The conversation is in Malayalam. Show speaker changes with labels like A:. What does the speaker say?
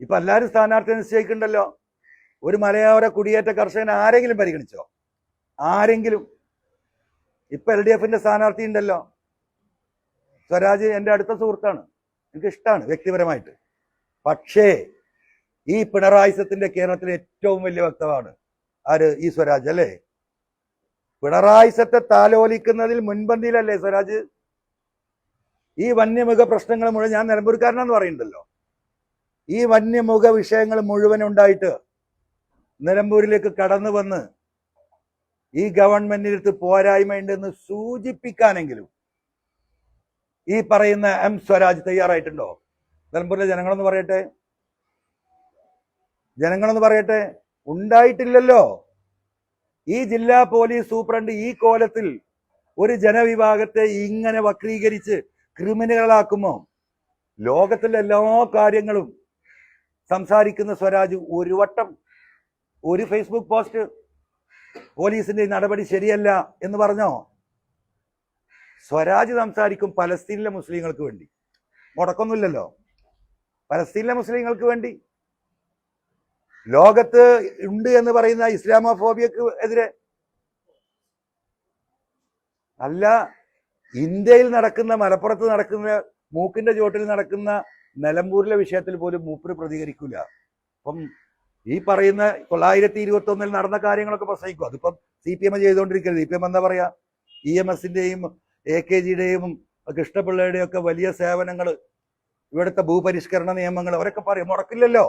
A: ഇപ്പൊ എല്ലാവരും സ്ഥാനാർത്ഥി നിശ്ചയിക്കുന്നുണ്ടല്ലോ. ഒരു മലയോര കുടിയേറ്റ കർഷകൻ ആരെങ്കിലും പരിഗണിച്ചോ? ആരെങ്കിലും? ഇപ്പൊ LDF സ്ഥാനാർത്ഥി ഉണ്ടല്ലോ, സ്വരാജ്. എൻ്റെ അടുത്ത സുഹൃത്താണ്, എനിക്ക് ഇഷ്ടമാണ് വ്യക്തിപരമായിട്ട്. പക്ഷേ ഈ പിണറായിസത്തിന്റെ കേരളത്തിലെ ഏറ്റവും വലിയ വക്താവാണ് ആര്? ഈ സ്വരാജ് അല്ലേ? പിണറായിസത്തെ താലോലിക്കുന്നതിൽ മുൻപന്തിയിലല്ലേ സ്വരാജ്? ഈ വന്യമൃഗ പ്രശ്നങ്ങൾ മുഴുവൻ, ഞാൻ നിലമ്പൂർക്കാരനാന്ന് പറയുന്നുണ്ടല്ലോ, ഈ വന്യമൃഗ വിഷയങ്ങൾ മുഴുവൻ ഉണ്ടായിട്ട് നിലമ്പൂരിലേക്ക് കടന്നു വന്ന് ഈ ഗവൺമെന്റിന്റെ അടുത്ത് പോരായ്മയുണ്ടെന്ന് സൂചിപ്പിക്കാനെങ്കിലും ഈ പറയുന്ന M സ്വരാജ് തയ്യാറായിട്ടുണ്ടോ? നിലമ്പൂരിലെ ജനങ്ങളൊന്ന് പറയട്ടെ, ജനങ്ങളൊന്ന് പറയട്ടെ. ഉണ്ടായിട്ടില്ലല്ലോ. ഈ ജില്ലാ പോലീസ് സൂപ്രണ്ട് ഈ കോലത്തിൽ ഒരു ജനവിഭാഗത്തെ ഇങ്ങനെ വക്രീകരിച്ച് ക്രിമിനലുകളാക്കുമോ? ലോകത്തിലെ എല്ലാ കാര്യങ്ങളും സംസാരിക്കുന്ന സ്വരാജ് ഒരു വട്ടം ഒരു ഫേസ്ബുക്ക് പോസ്റ്റ് പോലീസിന്റെ നടപടി ശരിയല്ല എന്ന് പറഞ്ഞോ? സ്വരാജ് സംസാരിക്കും പലസ്തീനിലെ മുസ്ലിങ്ങൾക്ക് വേണ്ടി. മുടക്കൊന്നുമില്ലല്ലോ. പലസ്തീനിലെ മുസ്ലിങ്ങൾക്ക് വേണ്ടി, ലോകത്ത് ഉണ്ട് എന്ന് പറയുന്ന ഇസ്ലാമോഫോബിയക്ക് എതിരെ അല്ല, ഇന്ത്യയിൽ നടക്കുന്ന, മലപ്പുറത്ത് നടക്കുന്ന, മൂക്കിന്റെ ചോട്ടിൽ നടക്കുന്ന നിലമ്പൂരിലെ വിഷയത്തിൽ പോലും മൂപ്പര് പ്രതികരിക്കില്ല. അപ്പം ഈ പറയുന്ന 921 നടന്ന കാര്യങ്ങളൊക്കെ പ്രസംഗിക്കും. അതിപ്പം CPM ചെയ്തുകൊണ്ടിരിക്കരുത്. CPM എന്താ പറയാ, EMSന്റെയും AKGയുടെയും കൃഷ്ണപിള്ളയുടെയും ഒക്കെ വലിയ സേവനങ്ങൾ, ഇവിടുത്തെ ഭൂപരിഷ്കരണ നിയമങ്ങൾ അവരൊക്കെ പറയും, മുടക്കില്ലല്ലോ.